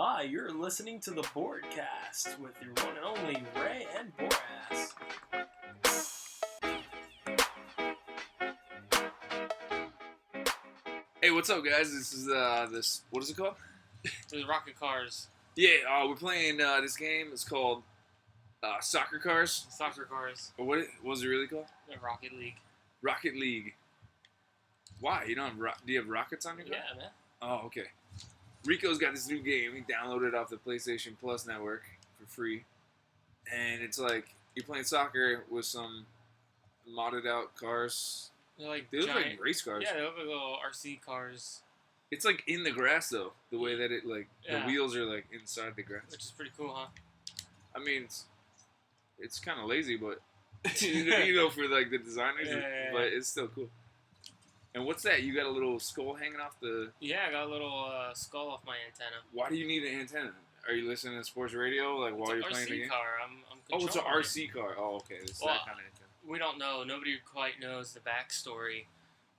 Hi, you're listening to the Boardcast with your one and only Ray and Boras. Hey, what's up, guys? This is what is it called? The Rocket Cars. Yeah, we're playing this game. It's called Soccer Cars. Soccer Cars. Or what was it really called? The Rocket League. Rocket League. Why? You don't have do you have rockets on your car? Yeah, man. Oh, okay. Rico's got this new game. He downloaded it off the PlayStation Plus network for free, and it's like you're playing soccer with some modded out cars. They're like They look giant, like race cars. Yeah, they look like little RC cars. It's like in the grass though. The way that it the Yeah. wheels are like inside the grass. Which is pretty cool, huh? I mean, it's kind of lazy, but you know, for like the designers, Yeah. but it's still cool. And what's that? You got a little skull hanging off the... Yeah, I got a little skull off my antenna. Why do you need an antenna? Are you listening to sports radio like while you're playing the game? It's an RC car. I'm It's an controlling RC car. Oh, okay. It's Well, that kind of antenna. We don't know. Nobody quite knows the backstory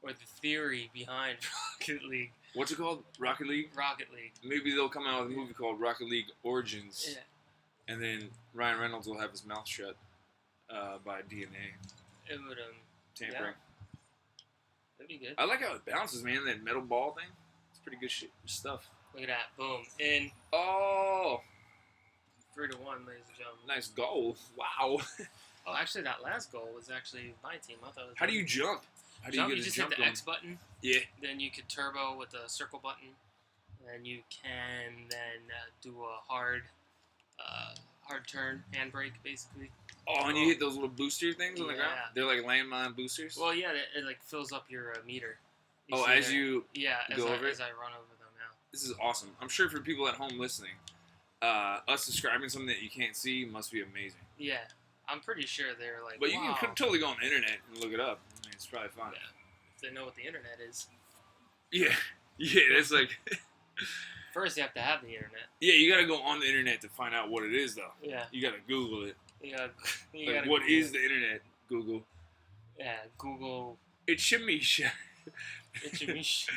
or the theory behind Rocket League. What's it called? Rocket League? Rocket League. Maybe they'll come out with a movie called Rocket League Origins. Yeah. And then Ryan Reynolds will have his mouth shut by DNA It would tampering. that'd be good. I like how it bounces, man. That metal ball thing. It's pretty good stuff. Look at that. Boom. In Oh, 3-1, ladies and gentlemen. nice goal. Wow. Oh, actually, that last goal was actually my team. I thought it was How do you jump? How do you get you a just jump hit the going? X button. Yeah. Then you could turbo with the circle button. And you can then do a hard turn, handbrake, basically. Oh, and you hit those little booster things on the ground? Yeah. They're like landmine boosters? Well, yeah, it like fills up your meter. Oh, see as there? you Yeah, go over it? as I run over them now. This is awesome. I'm sure for people at home listening, us describing something that you can't see must be amazing. Yeah, I'm pretty sure they're like. But you wow. can totally go on the internet and look it up. I mean, it's probably fun. Yeah, if they know what the internet is. Yeah. Yeah, that's like... First, you have to have the internet. Yeah, you gotta go on the internet to find out what it is, though. Yeah. You gotta Google it. You gotta what Google is it. the internet? Google. Yeah, Google. It's Shamisha. It's your mish.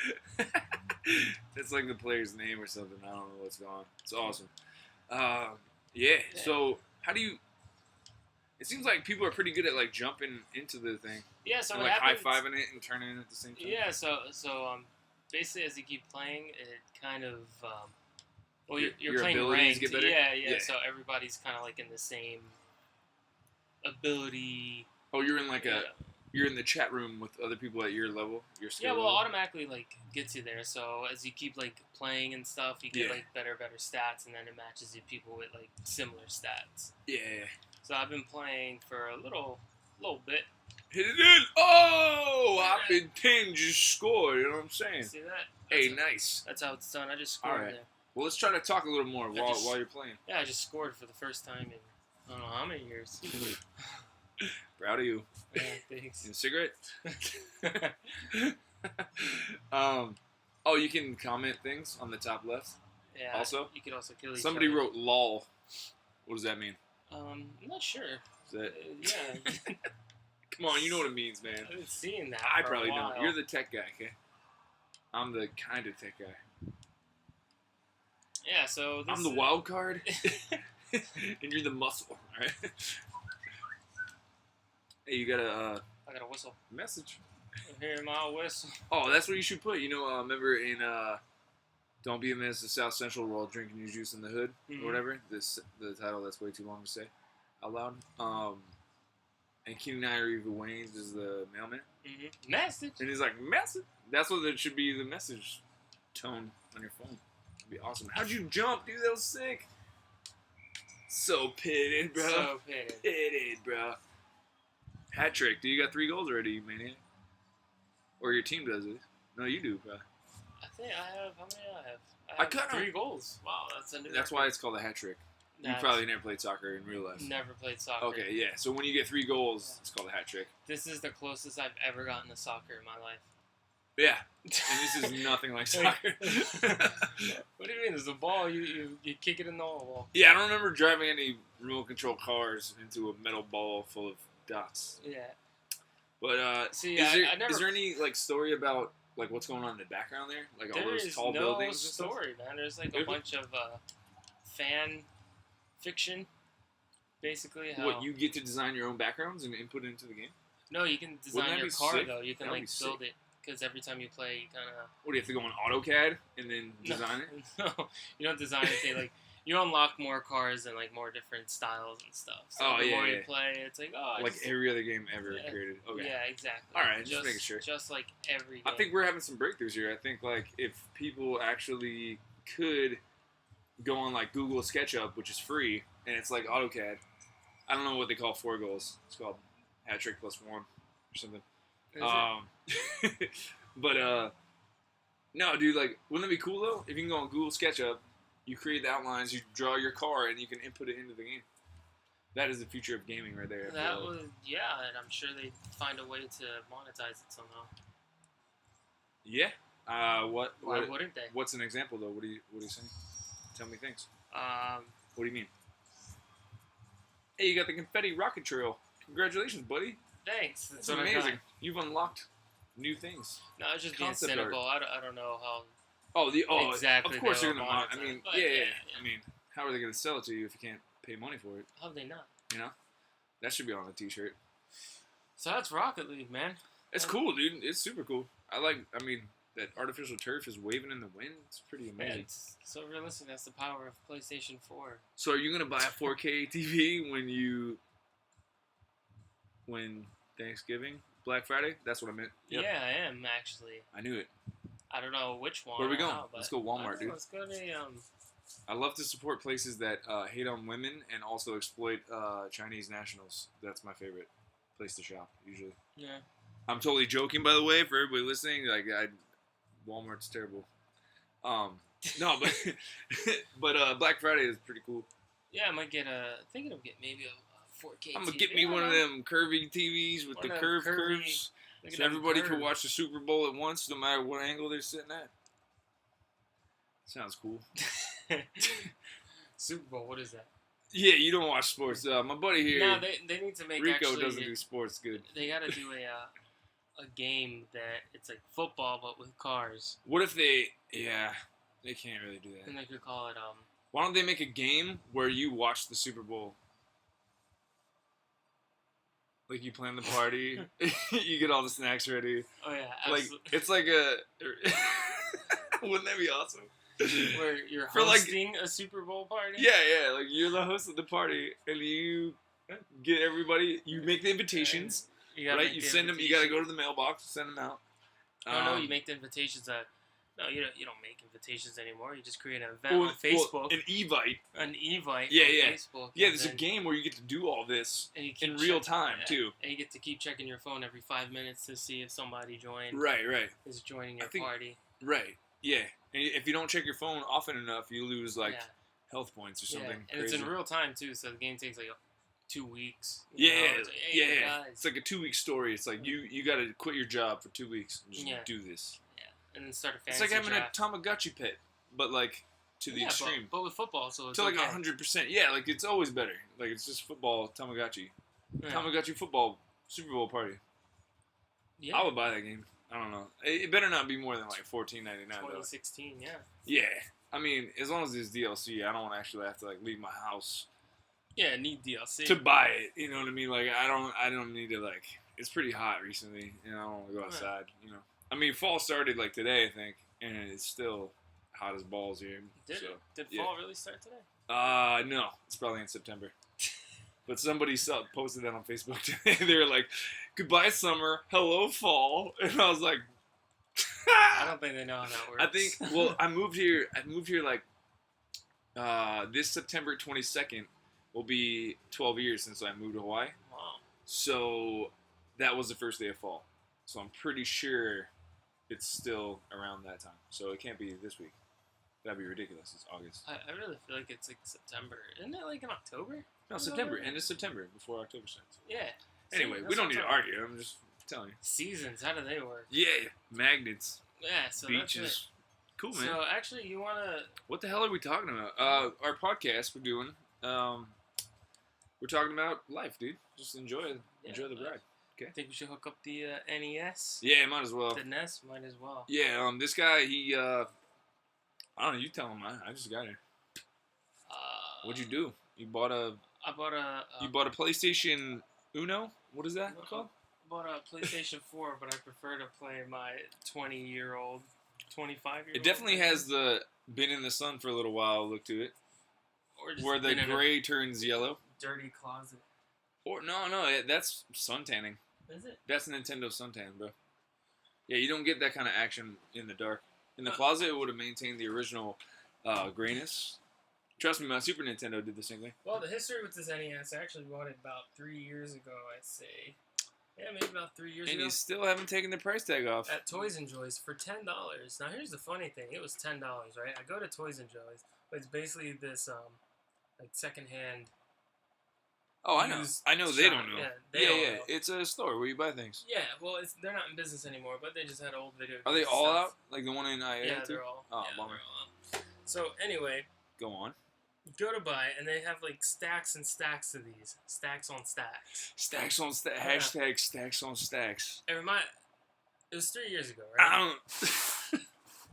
That's like the player's name or something. I don't know what's going on. It's awesome. Yeah. So how do you? It seems like people are pretty good at like jumping into the thing. Yeah. So and what like happens? high-fiving it and turning it at the same time. Yeah. So basically, as you keep playing, it kind of well, you're Your playing abilities ranked. get better? Yeah. Yeah. So everybody's kind of like in the same ability. Oh, you're in like Yeah. you're in the chat room with other people at your level. Your skill Yeah, well, level. automatically like gets you there. So as you keep like playing and stuff, you get Yeah. like better stats, and then it matches you people with like similar stats. Yeah. So I've been playing for a little bit. Hit it in! Oh! I've been 10 just scored, you know what I'm saying? See that? Hey, nice. That's how it's done. I just scored Alright. there. Well, let's try to talk a little more while you're playing. Yeah, I just scored for the first time in I don't know how many years. Proud of you. Yeah, thanks. And cigarette? You can comment things on the top left. Yeah. Also? You could also kill each Somebody other. wrote lol. What does that mean? I'm not sure. Is that... Yeah. Come on, you know what it means, man. I've been seeing that. I for probably a while. don't. You're the tech guy, okay? I'm the kind of tech guy. Yeah, so this I'm the wild card, and you're the muscle, alright? Hey, you got a I got a whistle. message. Hear my whistle. Oh, that's what you should put. You know, remember in Don't Be a Menace to South Central while drinking your juice in the hood, Mhm. or whatever. The title, that's way too long to say out loud. And Keenan Ivory Wayne's is the mailman. Mm-hmm. Message. And he's like, message? That's what it should be, the message tone on your phone. That'd be awesome. How'd you jump, dude? That was sick. So pitted, bro. So pitted. Pitted, bro. Hat trick. Do you got 3 goals already, you maniac? Or your team does it? No, you do, bro. I think I have. How many do I have? I have kinda- 3 goals. Wow, that's a new. That's why it's called a hat trick. You That's- probably never played soccer in real life. never played soccer. Okay, yeah. So when you get 3 goals, it's called a hat trick. This is the closest I've ever gotten to soccer in my life. Yeah. And this is nothing like soccer. What do you mean? There's a ball. You kick it in the wall. Yeah, I don't remember driving any remote control cars into a metal ball full of dots. Yeah. But See, is I never- there any like story about like what's going on in the background there? Like all There those is tall no buildings and stuff? story, man. There's like a There's- bunch of fan fiction, basically. How What, you get to design your own backgrounds and input it into the game? No, you can Wouldn't design that your be car sick? though. You can That'd like be build it because every time you play, you kind of What, do you have to go on AutoCAD and then design it? No, you don't design it. They like you unlock more cars and like more different styles and stuff. So Oh, the yeah, more yeah. you play, it's like Like every other game ever Yeah. created. Okay. Yeah, exactly. All right, just making sure. Just like every game. I think we're having some breakthroughs here. I think like if people actually could go on like Google SketchUp, which is free, and it's like AutoCAD. I don't know what they call 4 goals. It's called hat trick plus 1 or something. Is it? But no, dude, like, wouldn't that be cool though? If you can go on Google SketchUp, you create the outlines, you draw your car, and you can input it into the game. That is the future of gaming right there. I That feel like. would, yeah, and I'm sure they'd find a way to monetize it somehow. Yeah. What? Why What? wouldn't they? What's an example though? What are you saying? Tell me things. What do you mean? Hey, you got the confetti rocket trail. Congratulations, buddy. Thanks. That's what I amazing. got. You've unlocked new things. No, it's just being Concept cynical. I don't know how. Oh, Exactly, Of course they they're will gonna. I monetize, mean, but yeah. yeah. I mean, how are they gonna sell it to you if you can't pay money for it? How have they not? You know, that should be on a T-shirt. So that's Rocket League, man. It's cool, dude. It's super cool. I mean, that artificial turf is waving in the wind. It's pretty Yeah, amazing. it's so realistic. That's the power of PlayStation 4. So, are you gonna buy a 4K TV when Thanksgiving, Black Friday? That's what I meant. Yep. Yeah, I am actually. I knew it. I don't know which one. Where are we or going? how, but Let's go Walmart, dude. Let's go to I love to support places that hate on women and also exploit Chinese nationals. That's my favorite place to shop, usually. yeah. I'm totally joking, by the way, for everybody listening. Like, Walmart's terrible. No, but Black Friday is pretty cool. Yeah, I might get thinking of getting maybe a 4K. I'm gonna TV. get me one of them curvy TVs with One the of them curves, Look at so them everybody can curves. watch the Super Bowl at once, no matter what angle they're sitting at. Sounds cool. Super Bowl. What is that? Yeah, you don't watch sports. My buddy here, No, they need to make Rico, actually, doesn't do sports good. They got to do a game that it's like football but with cars, What if they? Yeah, they can't really do that. and they could call it Why don't they make a game where you watch the Super Bowl? Like you plan the party, you get all the snacks ready. Oh yeah, Like absolutely. it's like a. Wouldn't that be awesome? Where you're For, like- hosting a Super Bowl party. Yeah, like you're the host of the party, and you get everybody. You make the invitations, You gotta right? make You the send them. You got to invitation. go to the mailbox, send them out. No, you make the invitations. No, you don't make invitations anymore. You just create an event on Facebook, an Evite. an Evite Yeah, on yeah. Facebook. Yeah, and there's a then- game where you get to do all this and you keep in real check- time yeah, too. And you get to keep checking your phone every 5 minutes to see if somebody joined. Right. Is joining your I think- party. Right. Yeah. And if you don't check your phone often enough, you lose like yeah. health points or something. And it's crazy. in real time too, so the game takes like 2 weeks. Yeah, It's like, hey, yeah. guys. It's like a 2-week story. It's like you got to quit your job for 2 weeks and just Yeah. do this. And then start a It's fantasy like having draft. a Tamagotchi pet, but like to the Yeah, extreme. But with football, so it's To like okay. 100%. Yeah, like it's always better. Like it's just football Tamagotchi. Yeah. Tamagotchi football Super Bowl party. Yeah. I would buy that game. I don't know. It better not be more than like $14.99 though. 2016, yeah. Yeah. I mean, as long as it's DLC, I don't actually have to like leave my house Yeah, need DLC. to buy it. You know what I mean? Like I don't need to like. It's pretty hot recently, and I don't want to go outside. You know. I mean, fall started like today, I think, and it's still hot as balls here. Did so, it? Did yeah. fall really start today? No, it's probably in September. But somebody posted that on Facebook today. They were like, "Goodbye summer, hello fall," and I was like, I don't think they know how that works. I think. Well, I moved here like this September 22nd will be 12 years since I moved to Hawaii. Wow. So that was the first day of fall. So I'm pretty sure it's still around that time. So it can't be this week. That'd be ridiculous. It's August. I really feel like it's like September. Isn't it like in October? No, September. End of September before October starts. Yeah. Anyway, See, we that's don't what need to I'm talking- argue. I'm just telling you. Seasons, how do they work? Yeah, magnets, Yeah, so beaches. that's Cool, it. man. So actually, you want to... What the hell are we talking about? Our podcast we're doing. We're talking about life, dude. Just enjoy the ride. Okay. Think we should hook up the NES? Yeah, might as well. The NES? Might as well. Yeah, this guy, he, I don't know, you tell him, I just got it. What'd you do? You bought a... I bought a... you bought a PlayStation Uno? What is that called? I bought a PlayStation 4, but I prefer to play my 20-year-old, 25-year-old. It definitely has the been in the sun for a little while look to it. Or just Where the been in a gray turns yellow. dirty closet. Or no, that's sun tanning. Is it? That's Nintendo suntan, bro. Yeah, you don't get that kind of action in the dark. In the closet, it would have maintained the original grayness. Trust me, my Super Nintendo did the same thing. Well, the history with this NES, I actually bought it about 3 years ago, I'd say. Yeah, maybe about 3 years And ago. you still haven't taken the price tag off. At Toys and Joys for $10. Now, here's the funny thing. It was $10, right? I go to Toys and Joys, but it's basically this, like, secondhand... Oh, I know. I know they don't know. Yeah, they don't know. It's a store where you buy things. Yeah, well, they're not in business anymore, but they just had old video Are they games all stuff. out? Like the one in IA? Yeah, too? they're all. Oh, yeah, bummer. they're all out. So anyway, Go on. go to buy, and they have like stacks and stacks of these, stacks on stacks. Stacks on stacks. Yeah. Hashtag stacks on stacks. It was 3 years ago, I right? don't.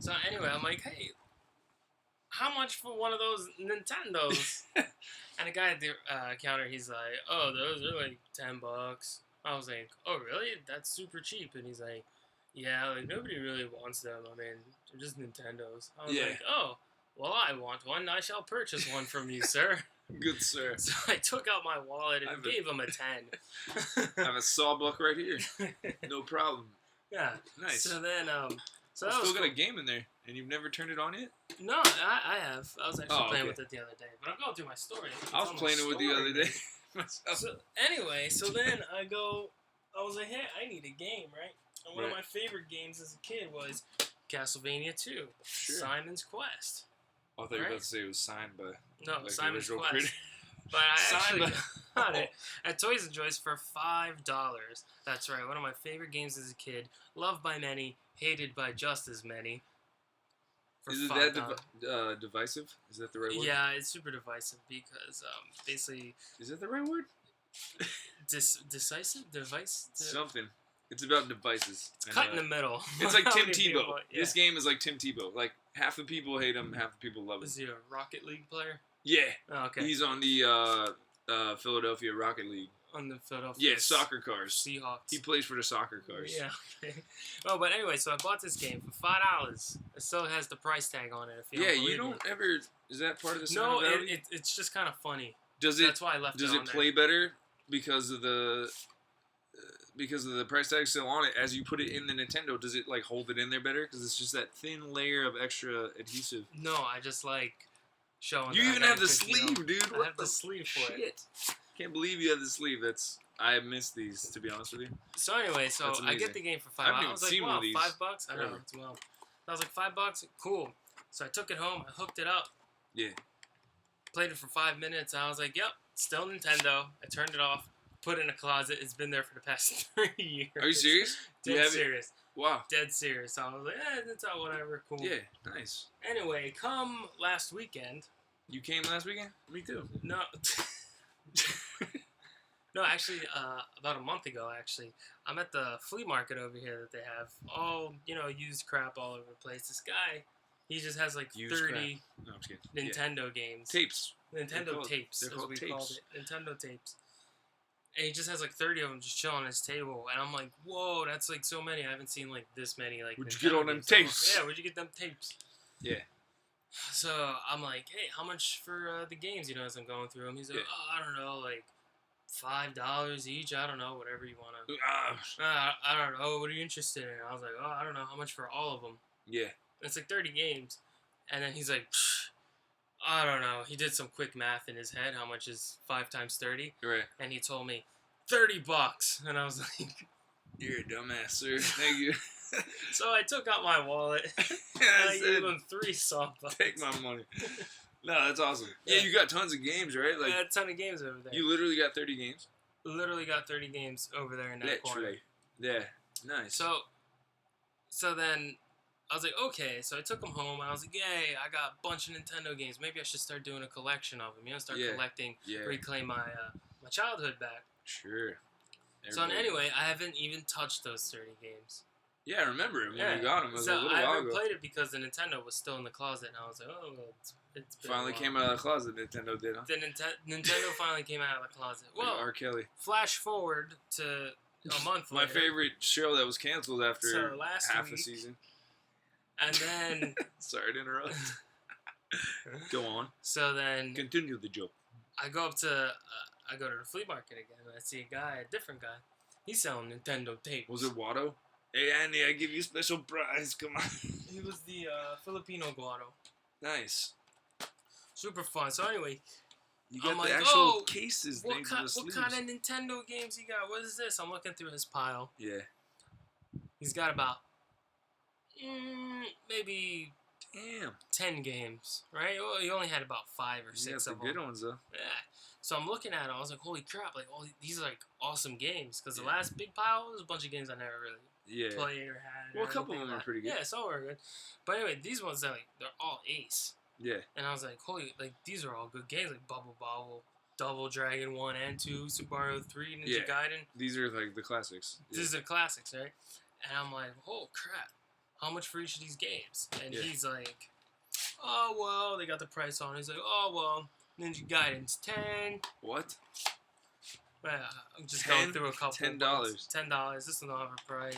So anyway, I'm like, hey, how much for one of those Nintendos? And the guy at the counter, he's like, oh, those are like $10. I was like, oh, really? That's super cheap. And he's like, yeah, like nobody really wants them. I mean, they're just Nintendos. I was Yeah. like, oh, well, I want one. I shall purchase one from you, sir. Good sir. So I took out my wallet and gave him a 10. I have a sawbuck right here. No problem. Yeah. Nice. So then, so I that was still got cool. a game in there, and you've never turned it on yet? No, I have. I was actually playing okay. with it the other day, but I'm going through my story. I was playing it with you the other day. Myself. So anyway, so then I was like, hey, I need a game, right? And one of Right. my favorite games as a kid was Castlevania 2, Sure. Simon's Quest. I thought you were Right. about to say it was signed by No, like, Simon's the original Quest. creator. But I Signed actually by- got it at Toys and Joys for $5. That's right, one of my favorite games as a kid. Loved by many, hated by just as many. For Is it $5. that divisive? Is that the right word? Yeah, it's super divisive because basically Is that the right word? decisive device. Something. It's about devices. It's cut in the middle. It's like How Tim many people- Tebow. yeah. This game is like Tim Tebow. Like half the people hate him, half the people love him. Is he a Rocket League player? Yeah, Oh, okay. he's on the Philadelphia Rocket League. On the Philadelphia Yeah, soccer cars. Seahawks. He plays for the soccer cars. Yeah. Okay. Oh, but anyway, so I bought this game for $5. It still has the price tag on it. If you Yeah, don't you believe don't me. ever. Is that part of the No, Silicon Valley? it's just kind of funny. Does That's why I left Does it it on play better because of the price tag still on it? As you put it in the Nintendo, does it like hold it in there better? Because it's just that thin layer of extra adhesive. there. No, I just like showing. You that I even got have a the good deal. sleeve, dude. I What have the sleeve for it. shit? Can't believe you have the sleeve. I missed these, to be honest with you. So anyway, so That's I amazing. get the game for I $5. haven't I even was like, seen one wow, of these $5? I know, forever. it's well. I was like, $5? Cool. So I took it home, I hooked it up, Yeah. played it for 5 minutes, and I was like, yep, still Nintendo. I turned it off, put it in a closet. It's been there for the past 3 years. Are you serious? You Dead have it? serious. Wow. Dead serious. So I was like, it's all whatever, cool. Yeah. Nice. Anyway, come last weekend. You came last weekend? Me too. No. No, actually, about a month ago, actually, I'm at the flea market over here that they have all, used crap all over the place. This guy, he just has like Used 30 No, I'm just kidding. Yeah. Nintendo games. Tapes. Nintendo They're called- tapes, they're as called we tapes. called it. Nintendo tapes. And he just has like 30 of them just chilling on his table. And I'm like, whoa, that's like so many. I haven't seen like this many. Like, Where'd you Nintendo get all them games in a while. tapes? Yeah, where'd you get them tapes? Yeah. So I'm like, hey, how much for the games? As I'm going through them. He's like, Yeah. oh, I don't know, like $5 each. I don't know, whatever you want to. Ah, I don't know. What are you interested in? I was like, oh, I don't know how much for all of them. yeah. It's like 30 games. And then he's like, I don't know. He did some quick math in his head. How much is 5 times 30? Right. And he told me $30. And I was like, You're a dumbass, sir. Thank you. so I took out my wallet. I and I said, gave him 3 soft bucks. take my money. No, that's awesome. Yeah, you got tons of games, right? I Like had a ton of games over there. you literally got 30 games. Literally got 30 games over there in that corner. Literally. Yeah. Nice. So then I was like, okay. So I took them home, and I was like, yay, I got a bunch of Nintendo games. Maybe I should start doing a collection of them. Start Yeah. collecting, Yeah. reclaim my my childhood back. Sure. So anyway, I haven't even touched those 30 games. Yeah, I remember him when you got him. It was so a little I while haven't ago. played it because the Nintendo was still in the closet, and I was like, oh, well, it's been Finally a while. came out of the closet, Nintendo did, huh? The Nintendo finally came out of the closet. Like Well, R. Kelly. flash forward to a month My later. favorite show that was canceled after So last half a week- season. And then... Sorry to interrupt. Go on. So then Continue the joke. I go up to... I go to the flea market again, and I see a different guy. He's selling Nintendo tapes. Was it Watto? Hey, Andy, I give you special prize. Come on. He was the Filipino Guado. Nice. Super fun. So anyway, You got I'm the like, actual oh, cases. what names on kind the sleeves. of Nintendo games he got? What is this? I'm looking through his pile. Yeah. He's got about maybe Damn. 10 games, right? Well, he only had about 5 or You 6 got of the them. good ones, though. Yeah. So I'm looking at it. I was like, holy crap! Like, all these are like awesome games. Because the Yeah. last big pile was a bunch of games I never really Yeah. played or had. Well, or a couple anything of them like are pretty good. Yeah, some are good. But anyway, these ones are like they're all ace. Yeah. And I was like, holy, like these are all good games. Like Bubble Bobble, Double Dragon 1 and 2, Super Mario 3, Ninja Yeah. Gaiden. These are like the classics. Yeah. These are the classics, right? And I'm like, oh crap, how much for each of these games? And Yeah. he's like, oh well, they got the price on. He's like, oh well, Ninja Gaiden's 10. What? I'm just going through a couple. $10. $10. This is not a price.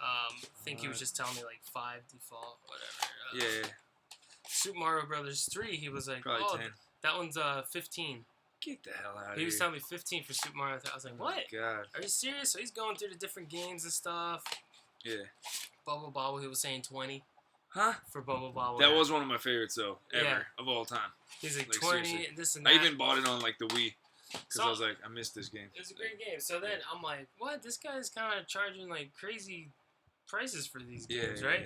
I think he was just telling me like 5 default, whatever. Yeah. Super Mario Brothers 3. He was like, Probably oh, 10. that one's 15. Get the hell out of He here. was telling me 15 for Super Mario 3. I was like, Oh what? my God. Are you serious? So he's going through the different games and stuff. Yeah. Bubble Bobble, he was saying 20 Huh? for Bubble Bobble. That was one of my favorites, though, ever, Yeah. of all time. He's like, like, 20, seriously. and this and I that. even bought it on, like, the Wii. Because So- I was like, I missed this game. It was a great game. So then I'm like, what? This guy's kind of charging like crazy prices for these games, Yeah, right? yeah.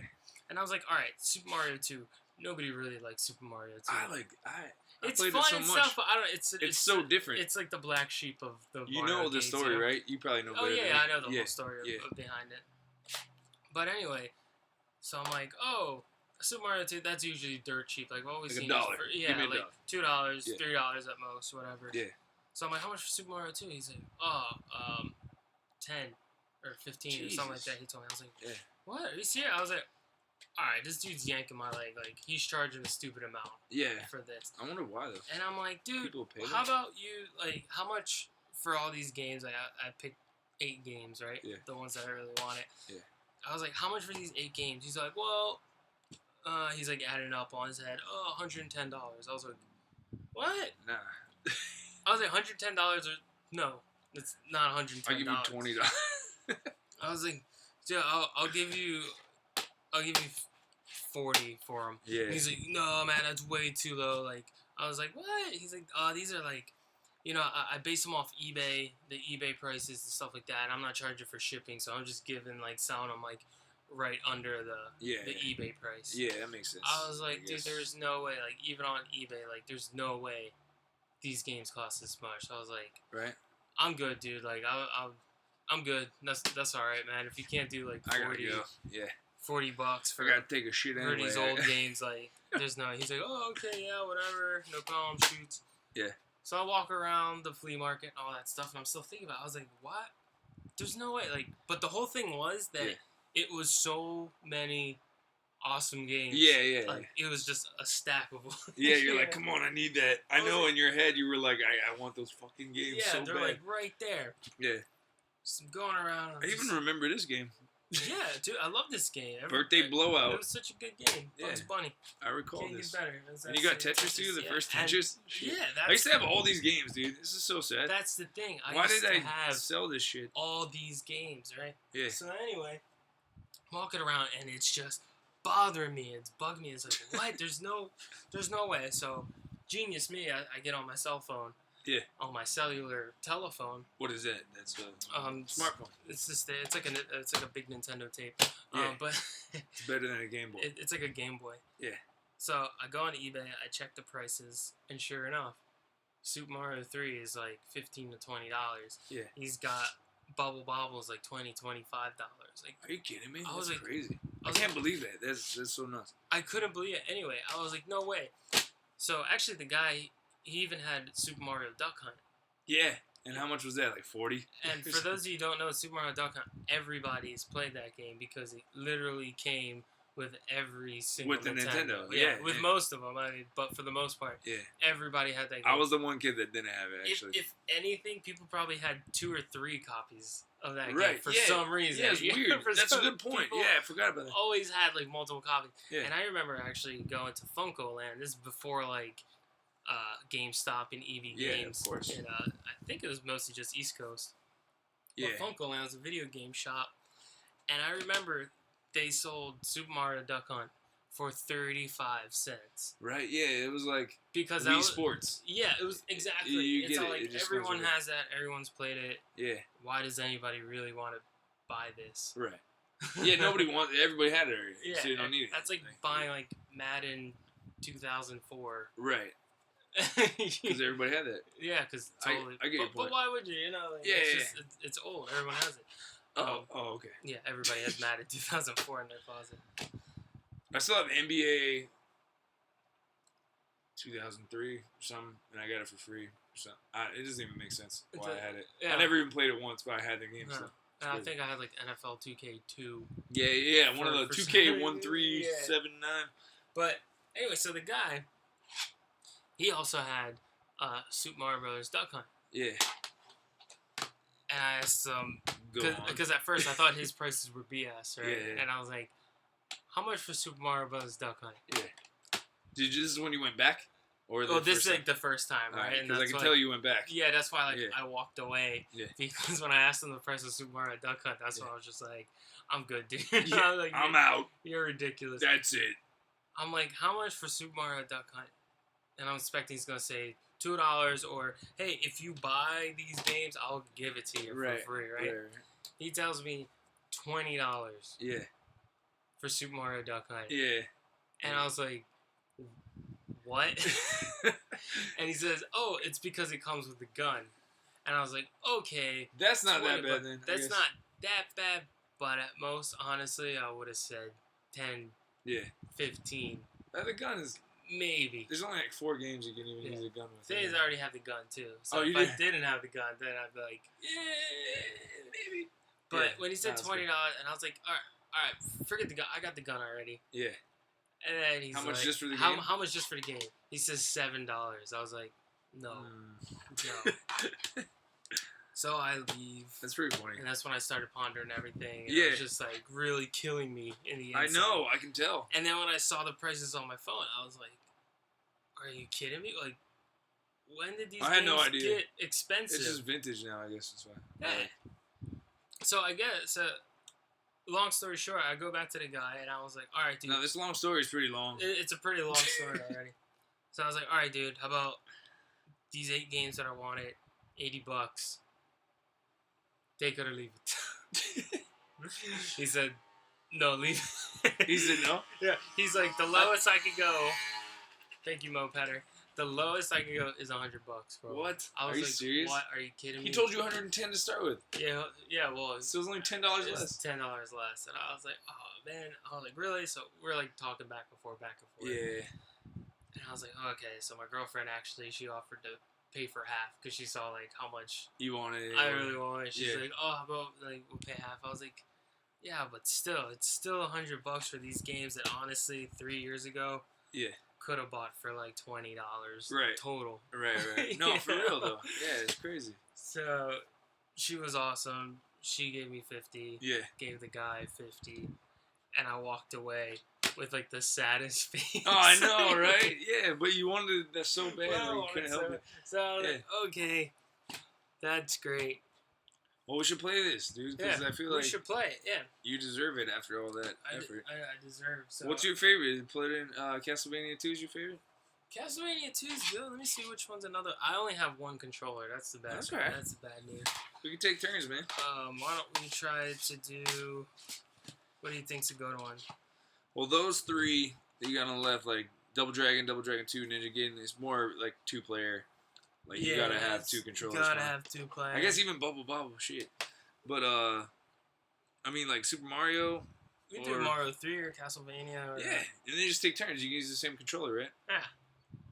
And I was like, all right, Super Mario 2. Nobody really likes Super Mario 2. I it's played fun it so and much. stuff, but I don't. It's so different. It's like the black sheep of the. You Mario know the games, story, you know? right? You probably know Oh better than yeah, me. I know the Yeah, whole story yeah. behind it. But anyway, so I'm like, oh, Super Mario 2. That's usually dirt cheap. Like what we Like see. $1. Yeah, Give me like $2, Yeah. $3 at most, whatever. Yeah. So I'm like, how much for Super Mario 2? He's like, oh, 10 or 15 or something like Jesus. that. He told me. I was like, Yeah. what? Are you serious? I was like, all right, this dude's yanking my leg. Like he's charging a stupid amount Yeah. for this. I wonder why, though. And I'm like, dude, People pay how them? about you, like, how much for all these games? Like, I picked 8 games, right? Yeah. The ones that I really wanted. Yeah. I was like, how much for these 8 games? He's like, well, he's like adding up on his head. Oh, $110. I was like, what? Nah. I was like, $110 or no, it's not $110. I'll give you $20. I was like, yeah, I'll give you 40 for him. Yeah. He's like, no, man, that's way too low. Like, I was like, what? He's like, these are like, you know, I base them off eBay, the eBay prices and stuff like that. And I'm not charging for shipping, so I'm just giving, like, selling them, like, right under the eBay price. Yeah, that makes sense. I was like, I dude, guess. there's no way, like, even on eBay, like, there's no way these games cost this much. I was like, Right? I'm good, dude. Like, I'm good. That's all right, man. If you can't do, like, I gotta 40, go. Yeah. $40 for I gotta take a shit for anyway. these old games, like, there's no. He's like, oh, okay, yeah, whatever, no problem, shoots. Yeah. So I walk around the flea market and all that stuff, and I'm still thinking about it. I was like, what? There's no way. Like, but the whole thing was that Yeah. it was so many awesome games. Yeah, yeah. Like, it was just a stack of Yeah, you're like, come on, I need that. I I was know like- in your head you were like, I want those fucking games Yeah, so they're bad. like right there. Yeah. Just going around. I'm I just- even remember this game. Yeah, dude, I love this game. Birthday Blowout. It was such a good game. Bugs Yeah. Bunny. I recall Can't this. get better. That's- And you got that's- Tetris too, the yeah. first And- Tetris? Shit. Yeah, I used to have all these games, dude. This is so sad. That's the thing. I Why used did to I have sell this shit? all these games, right? Yeah. So anyway, walking around and it's just bothering me. It's bugging me. It's like, what? There's no way. So, genius me, I get on my cell phone. Yeah. On my cellular telephone. What is that? That's a smartphone. It's just it's like a big Nintendo tape. Yeah. But It's better than a Game Boy. it's like a Game Boy. Yeah. So I go on eBay, I check the prices, and sure enough, Super Mario 3 is like $15 to $20. Yeah. He's got Bubble Bobbles like $20, $25. Like, Are you kidding me? I was That's like- crazy. I I was can't believe that. That's so nuts. I couldn't believe it. Anyway, I was like, no way. So actually, the guy, he even had Super Mario Duck Hunt. Yeah. And how much was that? Like 40? And for those of you who don't know, Super Mario Duck Hunt, everybody's played that game because it literally came with every single With the Nintendo, Yeah, with yeah. most of them. I mean, but for the most part, Yeah. everybody had that game. I was the one kid that didn't have it, actually. If anything, people probably had 2 or 3 copies of that Right, game for yeah. some reason. Yeah, it's weird. For That's a some good point. people Yeah, I forgot about that. always had like multiple copies. Yeah. And I remember actually going to Funko Land. This is before like GameStop and EV Yeah, Games. of course. And I think it was mostly just East Coast. Yeah. But Funko Land was a video game shop. And I remember they sold Super Mario Duck Hunt for 35 cents. Right, yeah, it was like Because Wii that was, Sports. Yeah, it was exactly. You it's get all it. like It just everyone goes with it. has that. Everyone's played it. Yeah, Why does anybody really want to buy this? right. Yeah, nobody wants it. Everybody had it already, Yeah, so you don't need it. that's like buying like Madden 2004. Right, because everybody had that. Yeah, because totally. I get your but point. why would you? You know, like, Yeah, it's yeah, just it's old. Everyone has it. Oh, okay. Yeah, everybody has Madden 2004 in their closet. I still have NBA 2003 or something, and I got it for free or something. It doesn't even make sense why I had it. Yeah. I never even played it once, but I had the game. No. So. And I good. think I had like NFL 2K2. Yeah, one of the For 2K1379. But anyway, so the guy, he also had Super Mario Brothers Duck Hunt. Yeah, And I asked him, go on. because at first I thought his prices were BS, right? Yeah. And I was like, how much for Super Mario Brothers Duck Hunt? This is when you went back? Or the Oh, this first is time? like the first time, right? And Because I that's can why- tell you went back. Yeah, that's why like Yeah. I walked away. Yeah. Because when I asked him the price of Super Mario Duck Hunt, that's when I was just like, I'm good, dude. Yeah, I was like, I'm out. You're ridiculous. That's it. I'm like, how much for Super Mario Duck Hunt? And I'm expecting he's gonna say $2 or hey, if you buy these games, I'll give it to you Right, for free, right? He tells me $20 Yeah. for Super Mario Duck Hunt. Yeah. And I was like, what? And he says, oh, it's because it comes with the gun. And I was like, okay. That's not that 20, bad but then. I That's guess. not that bad. But at most, honestly, I would have said 10, Yeah. 15, The gun is. maybe. There's only like 4 games you can even Yeah. use a gun with. Today's I already have the gun, too. So Oh, if you I did? didn't have the gun, then I'd be like, yeah, maybe. But Yeah, when he said that's $20, good. and I was like, all right, forget the gun. I got the gun already. Yeah. And then he's How much like, just for the how, game? How much just for the game? He says $7. I was like, no, no. So I leave. That's pretty funny. And that's when I started pondering everything. And Yeah. it was just like really killing me in the I inside. know. I can tell. And then when I saw the prices on my phone, I was like, are you kidding me? Like, when did these I had no games idea. get expensive? It's just vintage now, I guess. That's why. Yeah. So I guess, long story short, I go back to the guy and I was like, all right, dude. Now, this long story is pretty long. It's a pretty long story already. So I was like, all right, dude, how about these 8 games that I wanted, $80. Take it or leave it. He said, no, leave it. He said no? Yeah. He's like, the lowest I could go. Thank you, Mo Petter. The lowest I could go is $100, bro. What? I was Are you like, serious? What? Are you kidding me? He told you 110 to start with. Yeah, well, it's So it was only $10 it's less. $10 less. And I was like, oh, man. I was like, really? So we're like talking back and forth. Yeah. And I was like, oh, okay. So my girlfriend actually, she offered to pay for half because she saw like how much You wanted it. I really wanted. She's Yeah. like, oh, how about like we'll pay half? I was like, yeah, but still, it's still $100 for these games that honestly 3 years ago, Yeah. could have bought for like $20 Right. total. Right. No, for real, though. Yeah, it's crazy. So she was awesome. She gave me 50. Yeah. Gave the guy 50, and I walked away with like the saddest face. Oh, I know, right? Yeah, but you wanted that so bad, Well, but you couldn't help it. So I was like, okay, that's great. Well, we should play this, dude, because I feel we like should play it. Yeah, you deserve it after all that I effort. deserve. So. What's your favorite? Put in Castlevania 2 is your favorite? Castlevania 2 is good. Let me see which one's another. I only have one controller. That's the bad. That's all right. That's the bad news. We can take turns, man. Why don't we try to do? What do you think's a good one? Well, those 3 that you got on the left, like Double Dragon 2, Ninja Gaiden, is more like 2-player. Like, you gotta have 2 controllers. You gotta man. have 2 players. I guess even Bubble Bobble, shit. But, I mean, like Super Mario. we do Mario 3 or Castlevania. Or Yeah, and then you just take turns. You can use the same controller, right? Yeah.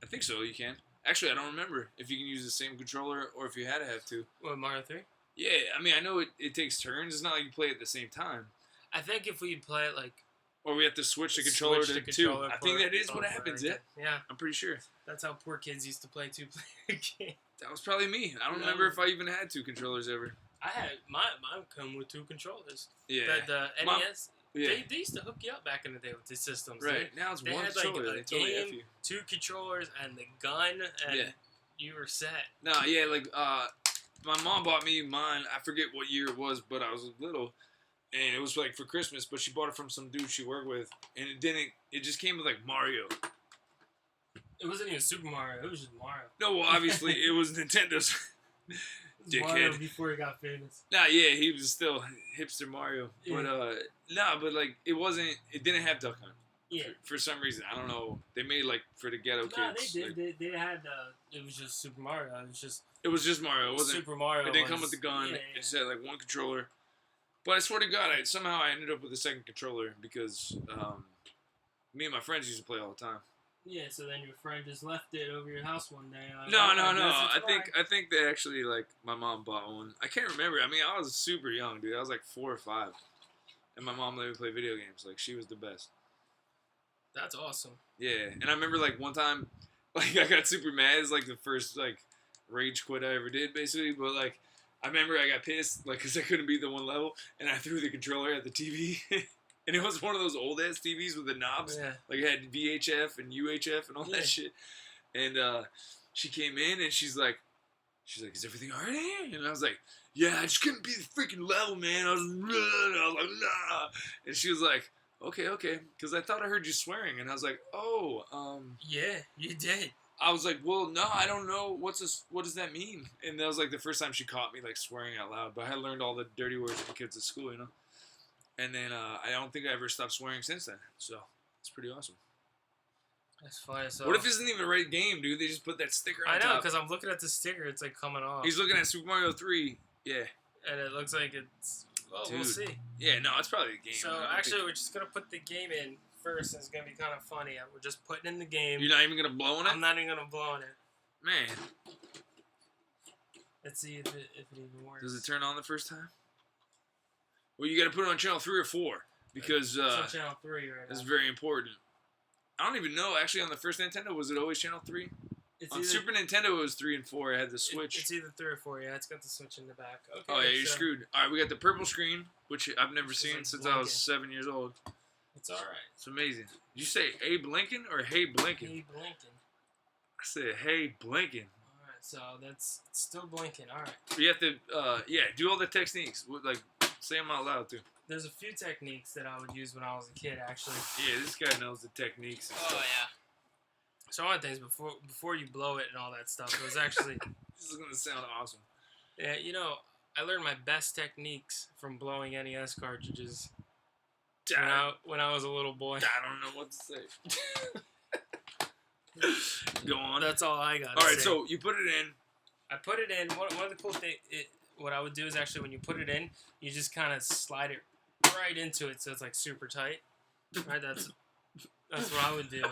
I think so, you can. Actually, I don't remember if you can use the same controller or if you had to have two. What, Mario 3? Yeah, I mean, I know it takes turns. It's not like you play at the same time. I think if we play it like... Or we have to switch the controller to two. I think that is what happens, yeah. Yeah. I'm pretty sure. That's how poor kids used to play two-player games. That was probably me. I don't remember if I even had two controllers ever. I had... Mine come with two controllers. Yeah. The NES... Yeah. They used to hook you up back in the day with the systems. Right. Now it's they one had controller. like They a totally F game, you. 2 controllers, and the gun, and you were set. No, yeah, like, my mom bought me mine. I forget what year it was, but I was little. And it was, like, for Christmas. But she bought it from some dude she worked with. And it just came with, like, Mario. It wasn't even Super Mario. It was just Mario. No, well, obviously, it was Nintendo's. Mario Dickhead. before he got famous. Nah, yeah, he was still hipster Mario. Yeah. But, but, like, it didn't have Duck Hunt. Yeah. For some reason. I don't know. They made, like, for the ghetto No, kids. they like, did. They had, it was just Super Mario. It was just Mario. It wasn't. Super Mario. It didn't come with the gun. Yeah, It just had, like, one controller. But I swear to God, somehow I ended up with a second controller because me and my friends used to play all the time. Yeah, so then your friend just left it over your house one day. No. I think they actually, like, my mom bought one. I can't remember. I mean, I was super young, dude. I was like 4 or 5, and my mom let me play video games. Like, she was the best. That's awesome. Yeah, and I remember, like, one time, like, I got super mad. It's like the first, like, rage quit I ever did, basically. But, like, I remember I got pissed, like, because I couldn't beat the one level, and I threw the controller at the TV. And it was one of those old-ass TVs with the knobs. Yeah. Like, it had VHF and UHF and all that shit. And she came in, and she's like, is everything all right in here? And I was like, yeah, I just couldn't beat the freaking level, man. I was like, nah. And she was like, okay. Because I thought I heard you swearing. And I was like, Yeah, you did. I was like, well, no, I don't know. What does that mean? And that was, like, the first time she caught me, like, swearing out loud. But I had learned all the dirty words from kids at school, you know? And then I don't think I ever stopped swearing since then. So, it's pretty awesome. That's funny. So What if this isn't even a right game, dude? They just put that sticker on top. I know, because I'm looking at the sticker. It's, like, coming off. He's looking at Super Mario 3. Yeah. And it looks like it's... Well, Dude. we'll see. Yeah, no, it's probably a game. So, actually, we're just going to put the game in first. And it's going to be kind of funny. We're just putting in the game. You're not even going to blow on it? I'm not even going to blow on it. Man. Let's see if it even works. Does it turn on the first time? Well, you got to put it on channel 3 or 4. Because it's on channel 3 right now. that's very important. I don't even know. Actually, on the first Nintendo, was it always channel 3? On Super Nintendo, it was 3 and 4. It had the Switch. It's either 3 or 4. Yeah, it's got the Switch in the back. Okay. Oh, yeah, you're screwed. All right, we got the purple screen, which I've never It's seen like since I was 7 years old. It's all right. It's amazing. Did you say Abe Lincoln or Hey Blinking? Hey, blinking. I said Hey Blinking. All right, so that's still blinking. All right. You have to, do all the techniques. Like, say them out loud, too. There's a few techniques that I would use when I was a kid, actually. Yeah, this guy knows the techniques and stuff. yeah. So one of the things before you blow it and all that stuff, it was actually This is gonna sound awesome. yeah, I learned my best techniques from blowing NES cartridges when I was a little boy. I don't know what to say. Go on. That's all I got. All right, so you put it in. I put it in. One of the cool things, what I would do is actually when you put it in, you just kind of slide it right into it, so it's like super tight. Right, that's what I would do.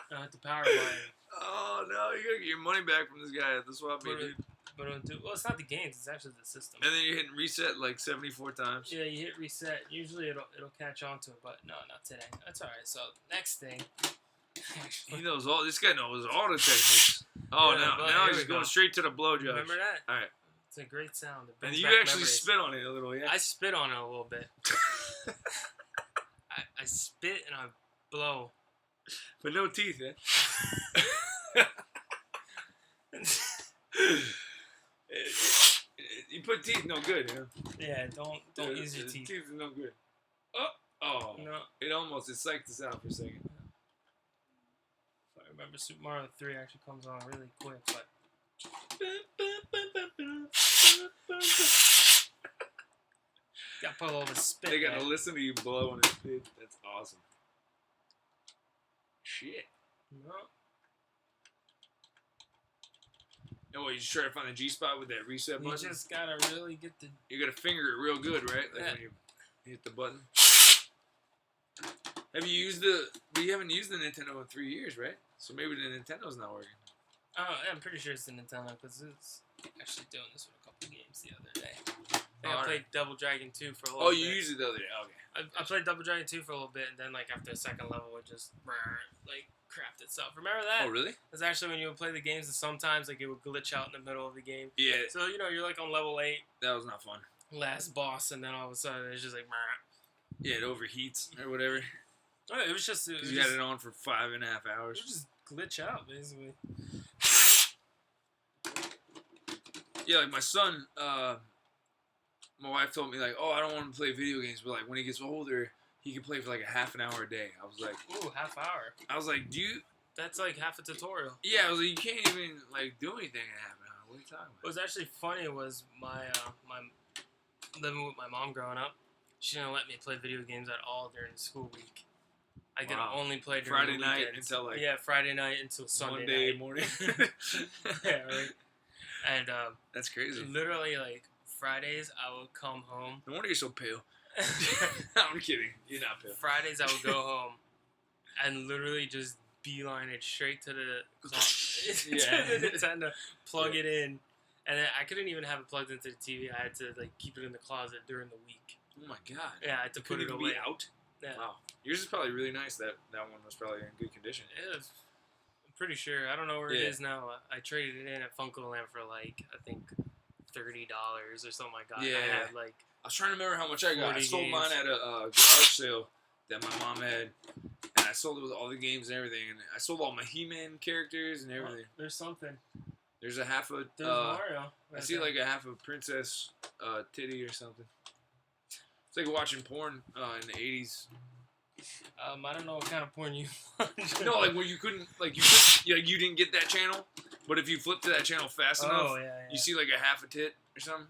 The power button. Oh no, you gotta get your money back from this guy at the swap meet, dude. But well, it's not the games; it's actually the system. And then you're hitting reset like 74 times. Yeah, you hit reset. Usually it'll catch on to it, but no, not today. That's all right. So next thing. He knows all. This guy knows all the techniques. Oh, Yeah, now he's going straight to the blowjob. Remember that? All right. It's a great sound. It And brings you back actually memories. spit on it a little, yeah? I spit on it a little bit. I spit and I blow. But no teeth, eh? You put teeth, no good, you know? Yeah, don't use your teeth. Teeth is no good. Oh, No. It psyched us out for a second. If I remember, Super Mario 3 actually comes on really quick, but gotta put a little bit of spit. They gotta there. listen to you blow and spit. That's awesome. Shit. No. No, you just try to find the G spot with that reset You button. just gotta really get the. You gotta finger it real good, right? Like Yeah. when you hit the button. Have you used you haven't used the Nintendo in 3 years, right? So maybe the Nintendo's not working. Oh, I'm pretty sure it's the Nintendo because it's actually doing this with a couple games the other day. I think I played Double Dragon 2 for a little bit. Oh, you used it the other day. Okay. I played Double Dragon 2 for a little bit, and then like after the second level, it just like crapped itself. Remember that? Oh, really? It's actually when you would play the games, and sometimes like it would glitch out in the middle of the game. Yeah. So you're like on level 8, That was not fun. last boss, and then all of a sudden it's just like. Yeah, it overheats or whatever. Oh, it was just. Because you had it on for 5.5 hours. It would just glitch out basically. Yeah, like my son, my wife told me like, oh, I don't want to play video games, but like when he gets older, he can play for like a half an hour a day. I was like, ooh, half hour. I was like, do you? That's like half a tutorial. Yeah, I was like, you can't even like do anything in half an hour. What are you talking about? What was actually funny was my living with my mom growing up. She didn't let me play video games at all during the school week. I could only play during Friday the night weekends. until like Friday night until Sunday Monday night. morning. Yeah, right. And That's crazy. literally like Fridays I would come home. No wonder you're so pale. I'm kidding. You're not pale. Fridays I would go home and literally just beeline it straight to the to the Nintendo, plug it in, and then I couldn't even have it plugged into the TV. I had to like keep it in the closet during the week. Oh my god. Yeah, I had to put it Couldn't away. be out. Yeah. Wow. Yours is probably really nice. That one was probably in good condition. It was, I'm pretty sure. I don't know where it Yeah. is now. I traded it in at Funko-Land for like I think $30 or something like that. Yeah. I had like I was trying to remember how much I got. I 40 sold games. mine at a garage sale that my mom had, and I sold it with all the games and everything. And I sold all my He-Man characters and everything. there's something. There's a half a. There's Mario. I see like a half a princess titty or something. It's like watching porn in the 80s. I don't know what kind of porn you watch. No, like where you couldn't, like you didn't get that channel, but if you flip to that channel fast enough, you see like a half a tit or something.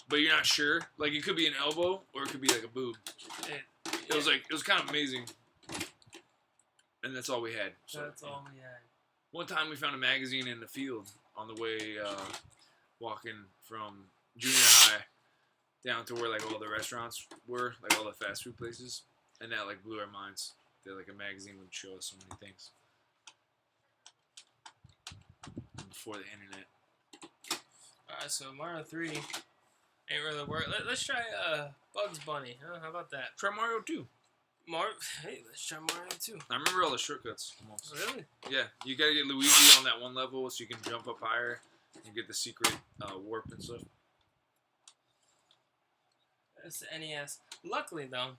But you're not sure. Like it could be an elbow or it could be like a boob. It was kind of amazing. And that's all we had. So, That's all we had. One time we found a magazine in the field on the way walking from junior high down to where like all the restaurants were, like all the fast food places, and that like blew our minds. That like a magazine would show us so many things before the internet. Alright, so Mario 3 ain't really work. Let's try Bugs Bunny. Huh? How about that? Try Mario 2. Hey, let's try Mario 2. I remember all the shortcuts almost. Really? Yeah, you gotta get Luigi on that one level so you can jump up higher and get the secret warp and stuff. That's the NES. Luckily, though,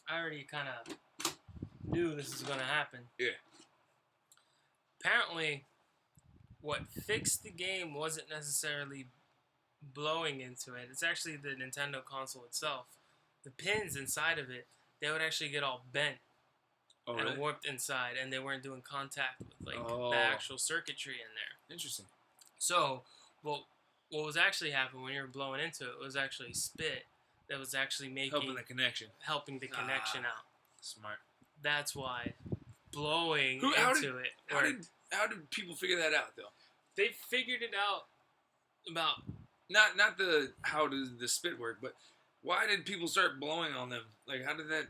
I already kind of knew this was going to happen. Yeah. Apparently, what fixed the game wasn't necessarily blowing into it. It's actually the Nintendo console itself. The pins inside of it, they would actually get all bent Oh, and really? warped inside, and they weren't doing contact with like Oh. the actual circuitry in there. Interesting. So, what was actually happening when you were blowing into it was actually spit that was actually Helping the connection. helping the connection out. Smart. That's why blowing How into it. How did people figure that out though? They figured it out about Not the how does the spit work, but why did people start blowing on them? Like how did that?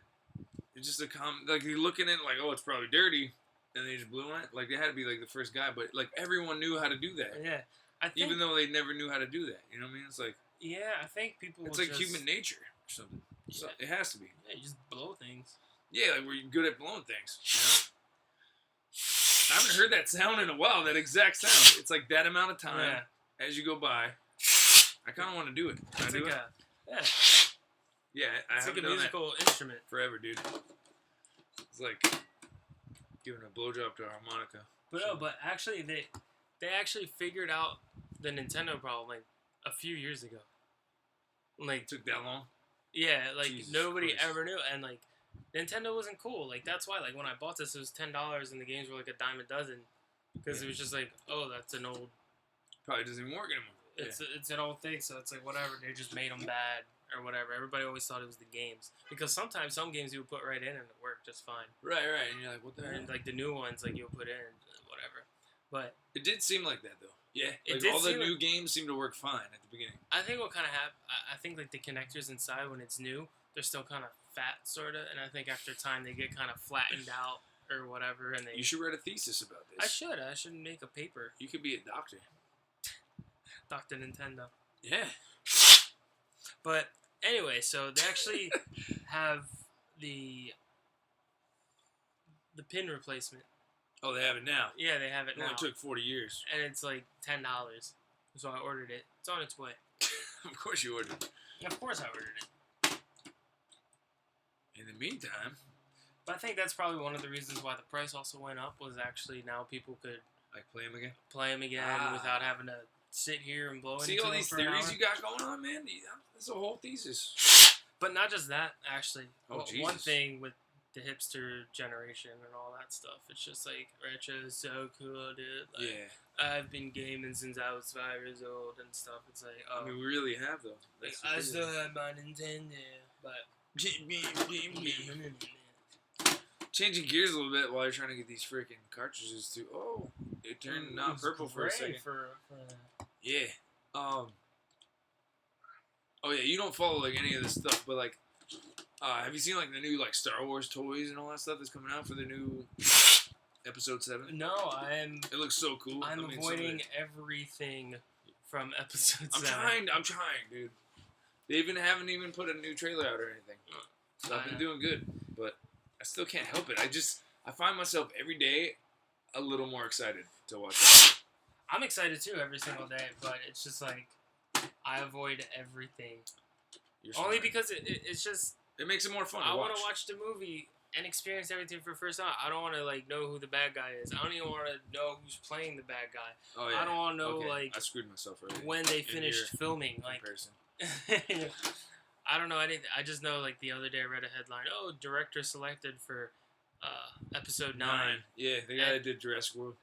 It's just like you're looking at it like, oh, it's probably dirty, and they just blew on it. Like they had to be like the first guy, but like everyone knew how to do that, yeah. I think, even though they never knew how to do that. You know what I mean? It's like I think people. it's will like just, human nature or something. So it has to be. Yeah, you just blow things. Yeah, like we're good at blowing things. You know? I haven't heard that sound in a while. That exact sound. It's like that amount of time as you go by. I kind of want to do it. Can I It's do like it? Yeah, I it's like haven't a done that musical instrument. forever, dude. It's like giving a blowjob to a harmonica. But no, but actually they actually figured out the Nintendo problem like a few years ago. Like It took that long? yeah, like Jesus nobody Christ. ever knew, and like Nintendo wasn't cool. Like that's why like when I bought this, it was $10, and the games were like a dime a dozen, because it was just like, oh, that's an old. Probably doesn't even work anymore. It's an old thing, so it's like whatever. They just made them bad or whatever. Everybody always thought it was the games, because sometimes some games you would put right in and it worked just fine. Right. And you're like, what the And hell? like the new ones, like you'll put in whatever. But It did seem like that, though. Yeah. It Like, did all the seem new games seem to work fine at the beginning. I think what kind of I think like the connectors inside when it's new, they're still kind of fat, sort of, and I think after time they get kind of flattened out. or whatever, and they. You should write a thesis about this. I should make a paper. You could be a doctor. Dr. Nintendo. Yeah. But anyway, so they actually have the pin replacement. Oh, they have it now. Yeah, they have it It now. only took 40 years. And it's like $10. So I ordered it. It's on its way. Of course you ordered it. Of course I ordered it. In the meantime, But I think that's probably one of the reasons why the price also went up was actually now people could like play them again. play them again without having to sit here and blow See into all them these for an theories hour. you got going on, man? That's a whole thesis. But not just that, actually. Oh, One Jesus. thing with the hipster generation and all that stuff, it's just like, retro is so cool, dude. Like, Yeah. I've been gaming since I was 5 years old and stuff. It's like, oh, I mean, we really have, though. like, That's the I thing. still have my Nintendo, but... Changing gears a little bit while you're trying to get these freaking cartridges to. Oh, it turned not purple for a second. For Yeah. Oh yeah, you don't follow like any of this stuff, but like, have you seen like the new like Star Wars toys and all that stuff that's coming out for the new Episode 7? No, I'm It looks so cool. I'm I mean, avoiding everything from Episode 7. I'm trying, dude. They haven't even put a new trailer out or anything. So I've been doing good, but I still can't help it. I find myself every day a little more excited to watch that. I'm excited too every single day, but it's just like I avoid everything. You're Only smart. because it's just It makes it more fun I to watch. want to watch the movie and experience everything for the first time. I don't want to like know who the bad guy is. I don't even want to know who's playing the bad guy. Oh, yeah. I don't want to know Okay, like I screwed myself already. when they in finished your filming. Like comparison. I don't know anything. I just know like the other day I read a headline. Oh, director selected for Episode 9. Yeah, the guy that did Jurassic World.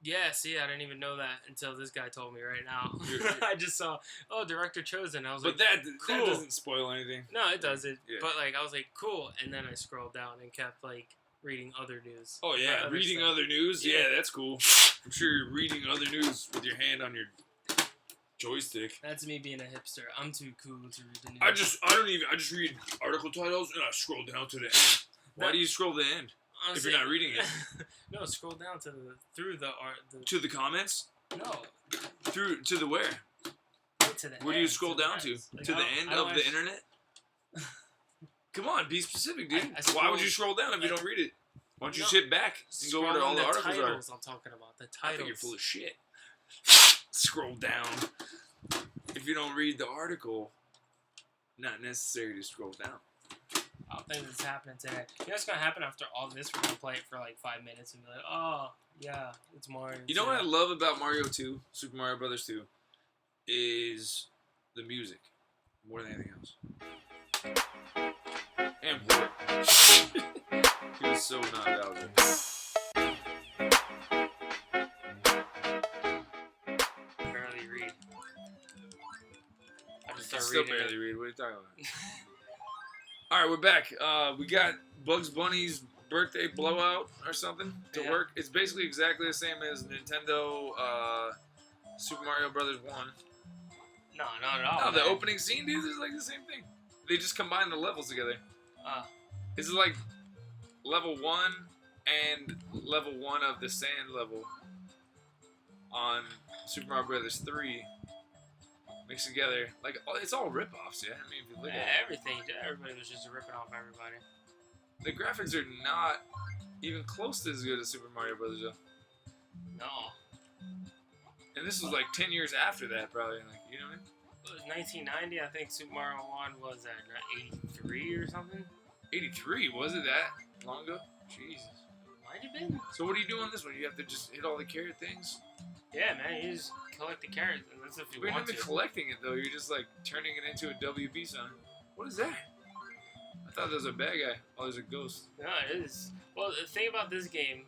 Yeah, see, I didn't even know that until this guy told me right now. You're- I just saw, oh, director chosen. I was But like, that cool. doesn't spoil anything. No, it doesn't. Yeah. But like, I was like, cool. And then I scrolled down and kept like reading other news. Oh yeah, Other reading stuff. other news. Yeah. Yeah. That's cool. I'm sure you're reading other news with your hand on your joystick. That's me being a hipster. I'm too cool to read the news. I just read article titles and I scroll down to the end. Why do you scroll to the end if you're not reading it? No, scroll down to through the art. To the comments? No, Through to the where? to the Where do you end, scroll the down to? ends. Like, To I the don't- end I don't of the actually- internet? Come on, be specific, dude. I Why would scroll- you scroll down if you don't read it? Why don't you No. sit back and go where Scroll all on the articles are? titles I'm talking about. The I titles. think you're full of shit. Scroll down. If you don't read the article, not necessary to scroll down. I don't think it's happening today. You know what's gonna happen after all this? We're gonna play it for like 5 minutes and be like, oh yeah, it's Mario. You know what I love about Mario 2, Super Mario Brothers 2, is the music more than anything else. And Bort. He was so not Bowser. Barely read. I just I start still reading. barely read. What are you talking about? All right, we're back. We got Bugs Bunny's birthday blowout or something to Yeah. work. It's basically exactly the same as Nintendo Super Mario Brothers 1. No, not at all. No, the man. opening scene, dude, is like the same thing. They just combine the levels together. Uh, This is like level 1 and level 1 of the sand level on Super Mario Brothers 3 mixed together. Like, it's all rip-offs, yeah? I mean, if you look at it. everything. Everybody was just ripping off everybody. The graphics are not even close to as good as Super Mario Brothers, though. No. And this was like 10 years after that, probably. Like, you know what I mean? It was 1990. I think Super Mario 1 was at 83 or something. 83, was it that long ago? Jesus. Might have been. So what do you do on this one? You have to just hit all the carrot things? Yeah, man. You just collect the carrots, and that's if you You're not want even to. collecting it, though. You're just, like, turning it into a WB sign. What is that? I thought that was a bad guy. Oh, there's a ghost. No, it is. Well, the thing about this game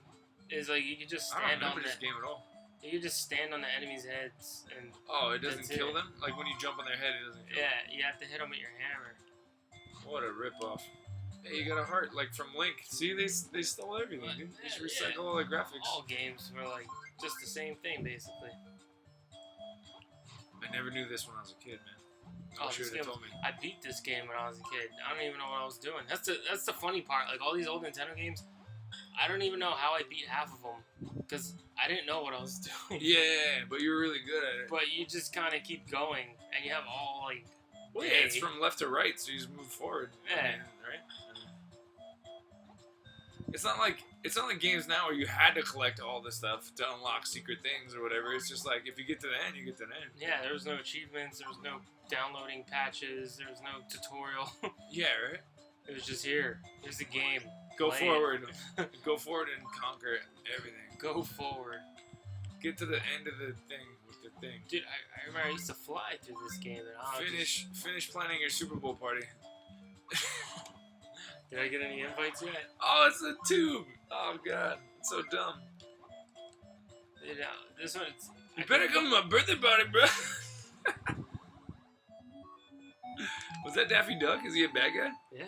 is like you can just I don't stand on remember this game at all. You can just stand on the enemy's heads and Oh, it doesn't That's kill it. them? Like, when you jump on their head, it doesn't kill yeah, you have to hit them with your hammer. them? What a ripoff. Hey, you got a heart, like, from Link. See, they stole everything, But, dude. They just yeah, recycle all the graphics. All games were like just the same thing basically. I never knew this when I was a kid, man. I Oh, wish you this would have game- told me. I beat this game when I was a kid. I don't even know what I was doing. That's the funny part. Like all these old Nintendo games, I don't even know how I beat half of them because I didn't know what I was doing. Yeah, but you're really good at it. But you just kind of keep going, and you have all like. Well, yeah, it's from left to right, so you just move forward. Yeah. Right. It's not like games now where you had to collect all this stuff to unlock secret things or whatever. It's just like if you get to the end, you get to the end. Yeah, there was no achievements. There was no downloading patches. There was no tutorial. Yeah, right. It was just here. Here's the game. Go Play forward. it. Go forward and conquer everything. Go forward. Get to the end of the thing with the thing. Dude, I remember I used to fly through this game. And Finish planning your Super Bowl party. Did I get any invites yet? Oh, it's a tube. Oh god, it's so dumb. Dude, this one. It's, You better come to my birthday party, bro. Was that Daffy Duck? Is he a bad guy? Yeah.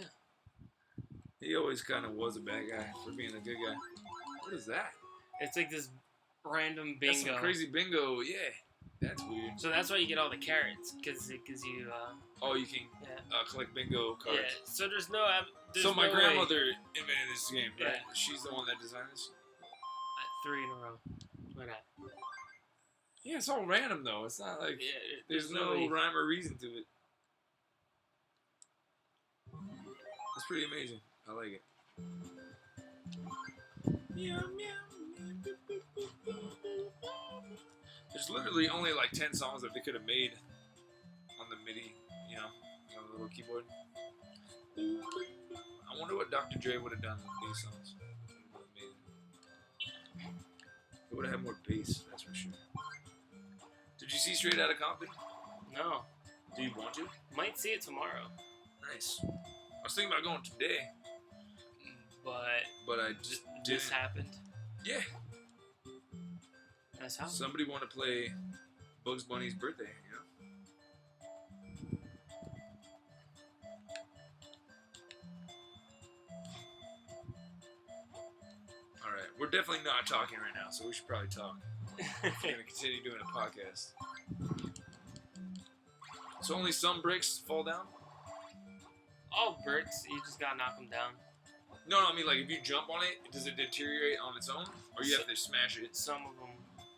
He always kind of was a bad guy for being a good guy. What is that? It's like this random bingo. That's some crazy bingo. Yeah, that's weird. So that's why you get all the carrots, because it gives you. Oh, you can collect bingo cards. Yeah. So there's no. So my no grandmother way. invented this game, right? Yeah. She's the one that designed this. 3 in a row. Why not? Yeah, it's all random though. It's not like there's no really... rhyme or reason to it. It's pretty amazing. I like it. Meow, meow. There's literally only like 10 songs that they could have made on the MIDI, you know, on the little keyboard. I wonder what Dr. Dre would have done with these songs. It would have had more bass, that's for sure. Did you see Straight Outta Compton? No. Do you want to? Might see it tomorrow. Nice. I was thinking about going today, but I just didn't. This happened. Yeah. That's how. Somebody want to play Bugs Bunny's birthday, you know? Alright, we're definitely not talking right now, so we should probably talk. We're going to continue doing a podcast. So only some bricks fall down? All bricks, you just gotta knock them down. No, I mean, like, if you jump on it, does it deteriorate on its own? Or you have to smash it? Some of them.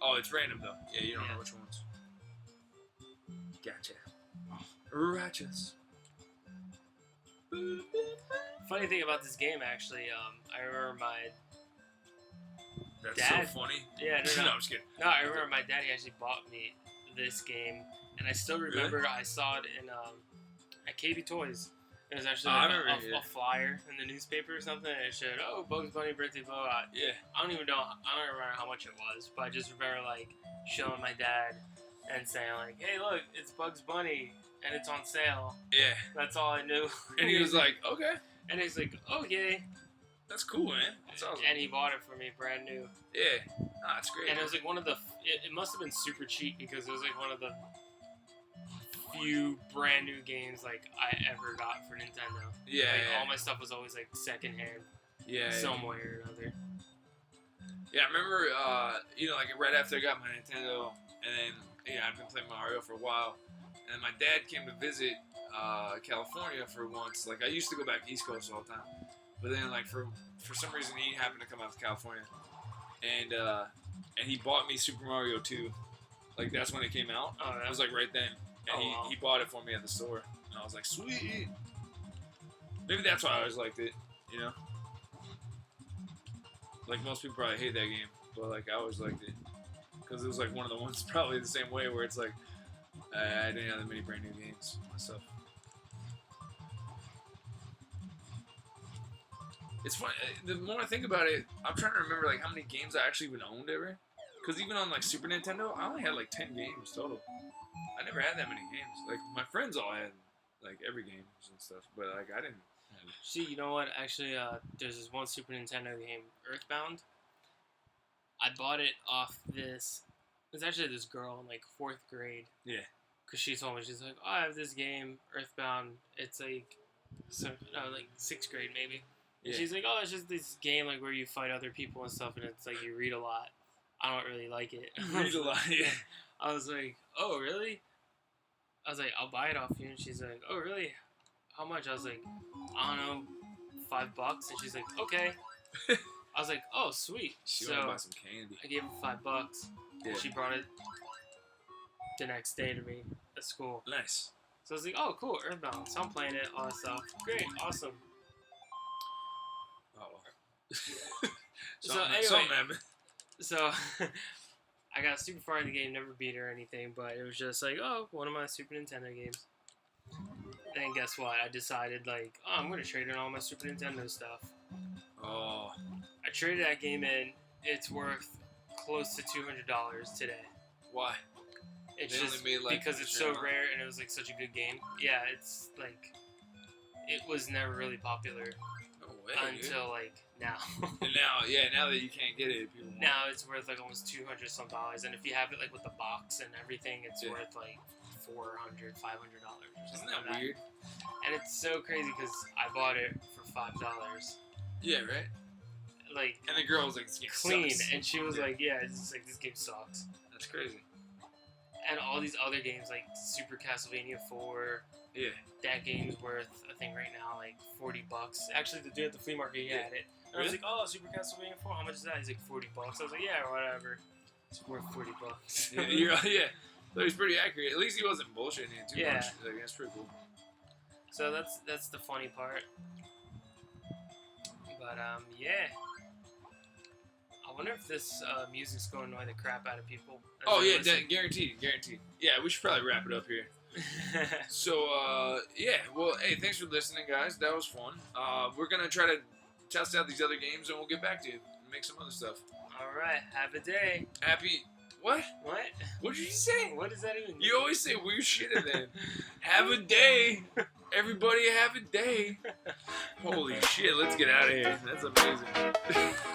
Oh, it's random, though. Yeah, you don't know which ones. Gotcha. Righteous. Funny thing about this game, actually, I remember my That's dad. so funny. Yeah, no, No, I'm just kidding. No, I remember my daddy actually bought me this game, and I still remember I saw it in at KB Toys. It was actually like a flyer in the newspaper or something, and it showed, oh, Bugs Bunny birthday blowout. Yeah. I don't remember how much it was, but I just remember like showing my dad and saying like, hey, look, it's Bugs Bunny and it's on sale. Yeah. That's all I knew. And he was like, okay. And he's like, okay. That's cool, man. That's awesome. And he bought it for me brand new. Yeah. Ah, that's great. And it was like one of the, it must have been super cheap because it was like one of the few brand new games like I ever got for Nintendo. Yeah. Like yeah. all my stuff was always like secondhand. Yeah. Some way or another. Yeah, I remember, you know, like right after I got my Nintendo, and then, yeah, I've been playing Mario for a while, and my dad came to visit California for once. Like, I used to go back East Coast all the time, but then, like, for some reason, he happened to come out to California, and he bought me Super Mario 2. Like, that's when it came out. Oh, It was, like, right then, and wow. he bought it for me at the store, and I was like, sweet! Maybe that's why I always liked it, you know? Like, most people probably hate that game, but, like, I always liked it. Because it was, like, one of the ones probably the same way where it's, like, I didn't have that many brand new games myself. It's funny, the more I think about it, I'm trying to remember, like, how many games I actually even owned ever. Because even on, like, Super Nintendo, I only had, like, 10 games total. I never had that many games. Like, my friends all had, like, every game and stuff, but, like, I didn't. See, you know what? Actually, there's this one Super Nintendo game, Earthbound. I bought it off this. It's actually this girl in like 4th grade. Yeah. Cause she told me, she's like, "Oh, I have this game, Earthbound. It's like, like 6th grade maybe." And Yeah. she's like, "Oh, it's just this game like where you fight other people and stuff, and it's like you read a lot. I don't really like it." Read a lot, yeah. I was like, "Oh, really?" I was like, "I'll buy it off you," and she's like, "Oh, really? How much?" I was like, "I don't know, $5." And she's like, "Okay." I was like, oh, sweet. She So wanted to buy some candy. I gave her $5. Yeah. She brought it the next day to me at school. Nice. So I was like, oh, cool, Earthbound. So I'm playing it, all that stuff. Great, awesome. Oh. So anyway, something happened. So I got super far in the game, never beat it or anything, but it was just like, oh, one of my Super Nintendo games. Then guess what? I decided, like, oh, I'm going to trade in all my Super Nintendo stuff. Oh. I traded that game in. It's worth close to $200 today. Why? It's They just only made, like, because it's so $100. rare and it was like such a good game. Yeah, it's like it was never really popular No way, dude. until like now. And now that you can't get it, people want Now it's worth like almost $200 some dollars, and if you have it like with the box and everything, it's Yeah. worth like $400, $500 or Isn't something that like weird? And it's so crazy because I bought it for $5, Yeah, right? like And the girl was like, this game clean, sucks. and she was Yeah. like, yeah, it's just like this game sucks. That's crazy. And all these other games like Super Castlevania 4. Yeah. That game's worth, I think right now, like $40. Actually, the dude at the flea market, he Yeah. had it. And I was like, oh, Super Castlevania 4, how much is that? He's like, $40. I was like, yeah, whatever. It's worth $40. Yeah. So he's pretty accurate. At least he wasn't bullshitting you too Yeah. much. Like, that's pretty cool. So that's the funny part. But, yeah. I wonder if this music's going to annoy the crap out of people. as Oh, they yeah, listen. guaranteed. Yeah, we should probably wrap it up here. So, yeah, well, hey, thanks for listening, guys. That was fun. We're going to try to test out these other games, and we'll get back to you and make some other stuff. All right, have a day. What? What? What did you say? What does that even mean? You always say weird shit and then have a day. Everybody have a day. Holy shit, let's get out of here. That's amazing.